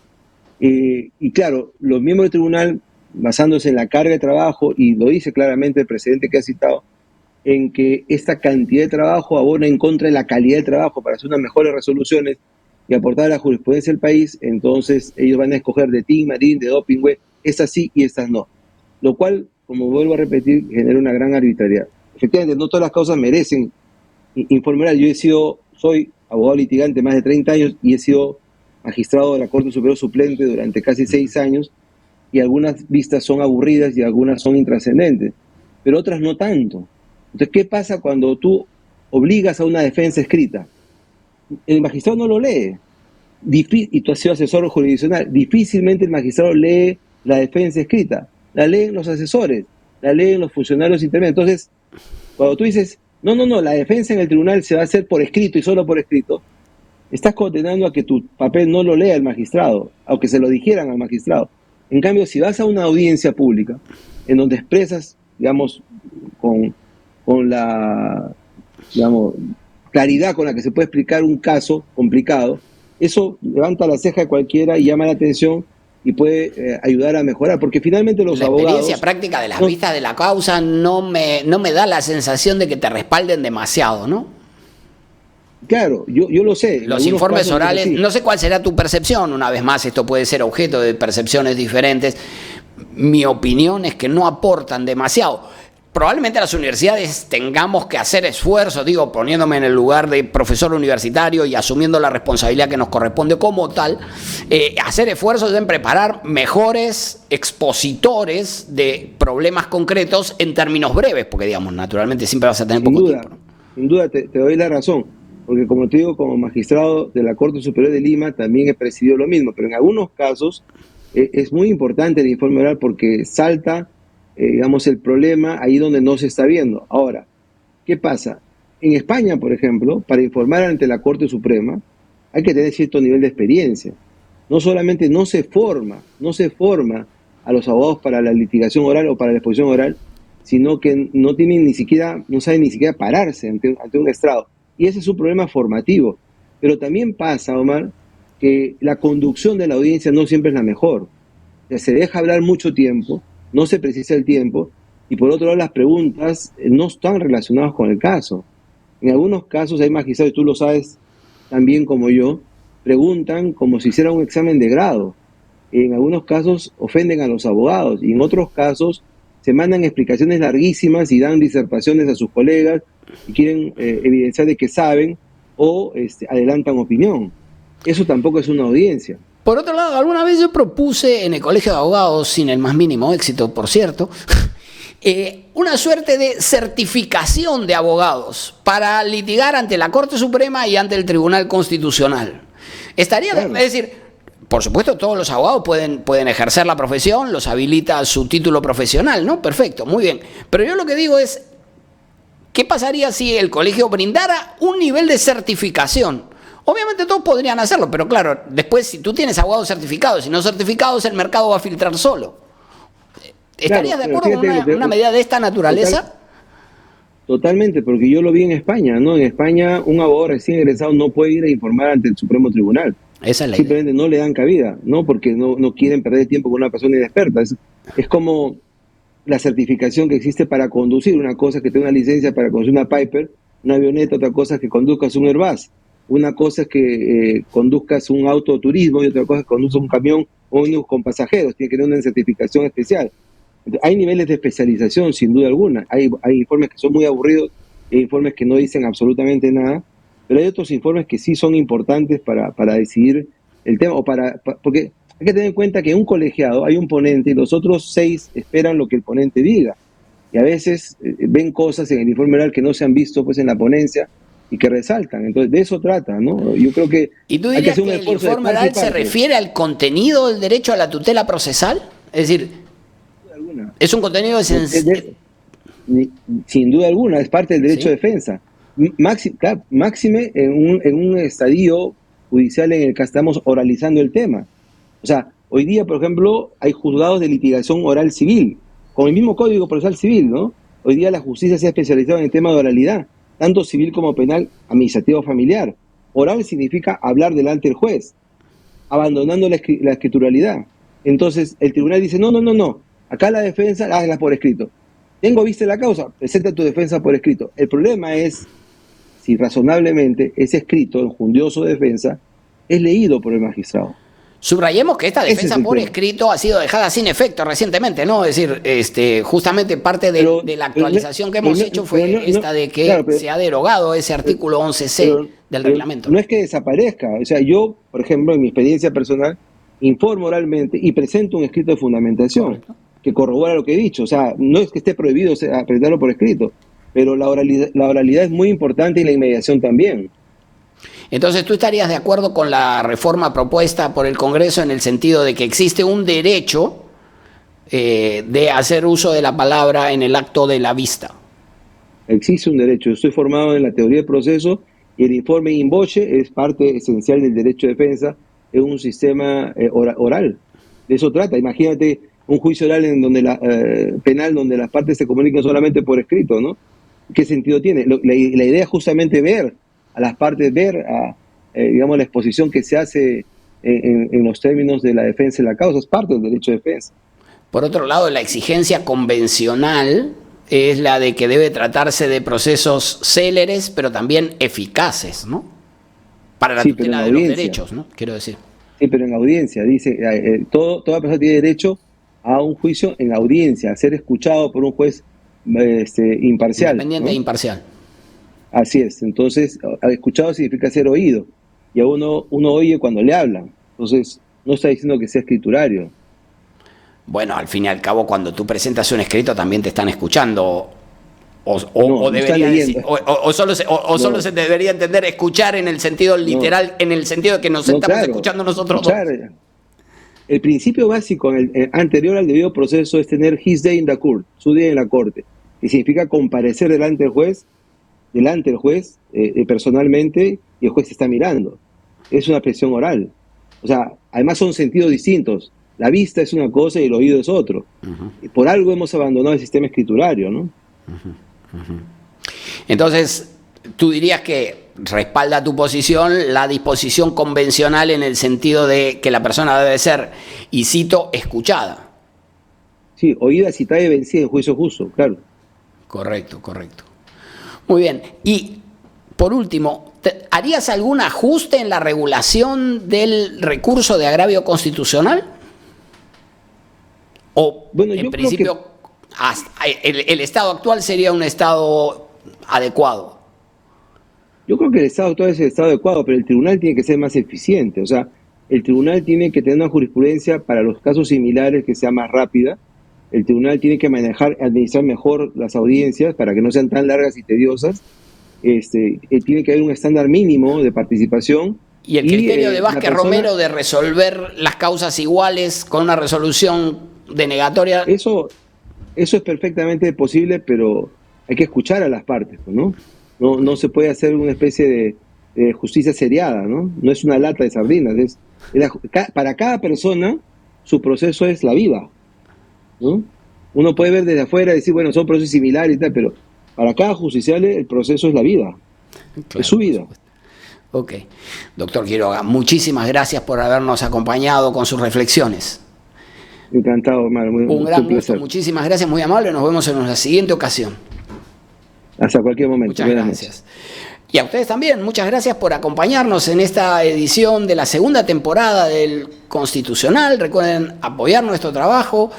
Y claro, los miembros del tribunal, basándose en la carga de trabajo, y lo dice claramente el presidente que ha citado, en que esta cantidad de trabajo abona en contra de la calidad del trabajo para hacer unas mejores resoluciones y aportar a la jurisprudencia del país, entonces ellos van a escoger de Tin, Marín, de Dopingüe, estas sí y estas no. Lo cual, como vuelvo a repetir, genera una gran arbitrariedad. Efectivamente, no todas las causas merecen informe oral. Yo soy abogado litigante más de 30 años y he sido magistrado de la Corte Superior suplente durante casi 6 años, y algunas vistas son aburridas y algunas son intrascendentes, pero otras no tanto. Entonces, ¿qué pasa cuando tú obligas a una defensa escrita? El magistrado no lo lee. Y tú has sido asesor jurisdiccional. Difícilmente el magistrado lee la defensa escrita, la leen los asesores, la leen los funcionarios intermedios. Entonces, cuando tú dices, no, la defensa en el tribunal se va a hacer por escrito y solo por escrito, estás condenando a que tu papel no lo lea el magistrado, aunque se lo dijeran al magistrado. En cambio, si vas a una audiencia pública, en donde expresas, digamos, con la, digamos, claridad con la que se puede explicar un caso complicado, eso levanta la ceja de cualquiera y llama la atención y puede ayudar a mejorar, porque finalmente los abogados... La experiencia práctica de las vistas de la causa no me da la sensación de que te respalden demasiado, ¿no? Claro, yo lo sé. Los informes orales, no sé cuál será tu percepción, una vez más, esto puede ser objeto de percepciones diferentes. Mi opinión es que no aportan demasiado. Probablemente las universidades tengamos que hacer esfuerzos, digo, poniéndome en el lugar de profesor universitario y asumiendo la responsabilidad que nos corresponde como tal, hacer esfuerzos en preparar mejores expositores de problemas concretos en términos breves, porque, digamos, naturalmente siempre vas a tener poco tiempo, ¿no? Sin duda, te doy la razón, porque como te digo, como magistrado de la Corte Superior de Lima también he presidido lo mismo, pero en algunos casos es muy importante el informe oral porque salta digamos, el problema ahí donde no se está viendo. Ahora, ¿qué pasa? En España, por ejemplo, para informar ante la Corte Suprema, hay que tener cierto nivel de experiencia. No solamente no se forma a los abogados para la litigación oral o para la exposición oral, sino que no saben ni siquiera pararse ante un estrado. Y ese es un problema formativo. Pero también pasa, Omar, que la conducción de la audiencia no siempre es la mejor. O sea, se deja hablar mucho tiempo, no se precisa el tiempo, y por otro lado las preguntas no están relacionadas con el caso. En algunos casos hay magistrados, y tú lo sabes tan bien como yo, preguntan como si hiciera un examen de grado. En algunos casos ofenden a los abogados, y en otros casos se mandan explicaciones larguísimas y dan disertaciones a sus colegas y quieren evidenciar de que saben o adelantan opinión. Eso tampoco es una audiencia. Por otro lado, alguna vez yo propuse en el Colegio de Abogados, sin el más mínimo éxito, por cierto, una suerte de certificación de abogados para litigar ante la Corte Suprema y ante el Tribunal Constitucional. Estaría, claro. Es decir, por supuesto, todos los abogados pueden ejercer la profesión, los habilita su título profesional, ¿no? Perfecto, muy bien. Pero yo lo que digo es, ¿qué pasaría si el colegio brindara un nivel de certificación? Obviamente todos podrían hacerlo, pero claro, después si tú tienes abogados certificados y no certificados, el mercado va a filtrar solo. ¿Estarías de acuerdo con una medida de esta naturaleza? Totalmente, porque yo lo vi en España, ¿no? En España un abogado recién egresado no puede ir a informar ante el Supremo Tribunal. Esa es la Simplemente idea. No le dan cabida, ¿no? Porque no quieren perder tiempo con una persona inexperta. Es como la certificación que existe para conducir. Una cosa es que tenga una licencia para conducir una Piper, una avioneta, otra cosa es que conduzcas un Airbus. Una cosa es que conduzcas un autoturismo y otra cosa es que conduzcas un camión o un con pasajeros. Tiene que tener una certificación especial. Hay niveles de especialización, sin duda alguna. Hay informes que son muy aburridos, hay informes que no dicen absolutamente nada, pero hay otros informes que sí son importantes para decidir el tema, porque hay que tener en cuenta que en un colegiado hay un ponente y los otros 6 esperan lo que el ponente diga. Y a veces ven cosas en el informe oral que no se han visto pues en la ponencia y que resaltan. Entonces, de eso trata, ¿no? Yo creo que ¿Y tú dirías que el informe oral se refiere al contenido del derecho a la tutela procesal? Es decir, es un contenido esencial. Sin duda alguna, es parte del derecho de defensa. Máxime en un estadio judicial en el que estamos oralizando el tema. O sea, hoy día, por ejemplo, hay juzgados de litigación oral civil, con el mismo Código Procesal Civil, ¿no? Hoy día la justicia se ha especializado en el tema de oralidad, tanto civil como penal, administrativo o familiar. Oral significa hablar delante del juez, abandonando la escrituralidad. Entonces, el tribunal dice, no. Acá la defensa, hazla por escrito. ¿Viste la causa? Presenta tu defensa por escrito. El problema es si razonablemente ese escrito enjundioso de defensa es leído por el magistrado. Subrayemos que esta defensa por escrito ha sido dejada sin efecto recientemente, ¿no? Es decir, justamente parte de la actualización que hemos hecho fue esta de que se ha derogado ese artículo 11C del reglamento. No es que desaparezca. O sea, yo, por ejemplo, en mi experiencia personal, informo oralmente y presento un escrito de fundamentación. Correcto. Que corrobora lo que he dicho. O sea, no es que esté prohibido presentarlo por escrito, pero la oralidad es muy importante y la inmediación también. Entonces, ¿tú estarías de acuerdo con la reforma propuesta por el Congreso en el sentido de que existe un derecho de hacer uso de la palabra en el acto de la vista? Existe un derecho. Yo estoy formado en la teoría del proceso y el informe in voce es parte esencial del derecho de defensa en un sistema oral. De eso trata. Imagínate un juicio oral en donde penal donde las partes se comunican solamente por escrito, ¿no? ¿Qué sentido tiene? La idea es justamente ver a las partes, ver digamos, la exposición que se hace en los términos de la defensa de la causa. Es parte del derecho de defensa. Por otro lado, la exigencia convencional es la de que debe tratarse de procesos céleres, pero también eficaces, ¿no? Para la tutela de los derechos, ¿no? Quiero decir. Sí, pero en audiencia, dice, toda persona tiene derecho a un juicio en audiencia, a ser escuchado por un juez imparcial. Independiente, ¿no? e imparcial. Así es. Entonces, escuchado significa ser oído. Y a uno oye cuando le hablan. Entonces, no está diciendo que sea escriturario. Bueno, al fin y al cabo, cuando tú presentas un escrito también te están escuchando. O debería decir, solo se debería entender escuchar en el sentido literal, en el sentido de que nos estamos escuchando nosotros dos. El principio básico anterior al debido proceso es tener his day in the court, su día en la corte, que significa comparecer delante del juez personalmente, y el juez está mirando. Es una expresión oral. O sea, además son sentidos distintos. La vista es una cosa y el oído es otro. Y por algo hemos abandonado el sistema escriturario, ¿no? Entonces, tú dirías que respalda tu posición la disposición convencional en el sentido de que la persona debe ser, y cito, escuchada. Sí, oída, citada y vencida en juicio justo, claro. Correcto. Muy bien. Y, por último, ¿harías algún ajuste en la regulación del recurso de agravio constitucional? O, bueno, en principio, el estado actual sería un estado adecuado. Yo creo que el estado actual es el estado adecuado, pero el tribunal tiene que ser más eficiente. O sea, el tribunal tiene que tener una jurisprudencia para los casos similares que sea más rápida. El tribunal tiene que administrar mejor las audiencias para que no sean tan largas y tediosas. Tiene que haber un estándar mínimo de participación. Y el criterio de Vázquez Romero de resolver las causas iguales con una resolución denegatoria. Eso es perfectamente posible, pero hay que escuchar a las partes, ¿no? No se puede hacer una especie de justicia seriada, ¿no? No es una lata de sardinas. Para cada persona, su proceso es la vida, ¿no? Uno puede ver desde afuera y decir, bueno, son procesos similares y tal, pero para cada justiciable el proceso es la vida. Claro, es su vida. Ok. Doctor Quiroga, muchísimas gracias por habernos acompañado con sus reflexiones. Encantado, hermano. Un gran gusto. Muchísimas gracias, muy amable. Nos vemos en una siguiente ocasión. Hasta cualquier momento. Muchas gracias. Y a ustedes también, muchas gracias por acompañarnos en esta edición de la segunda temporada del Constitucional. Recuerden apoyar nuestro trabajo,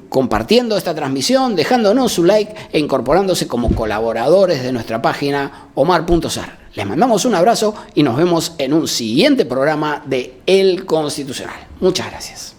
compartiendo esta transmisión, dejándonos su like e incorporándose como colaboradores de nuestra página omar.sar. Les mandamos un abrazo y nos vemos en un siguiente programa de El Constitucional. Muchas gracias.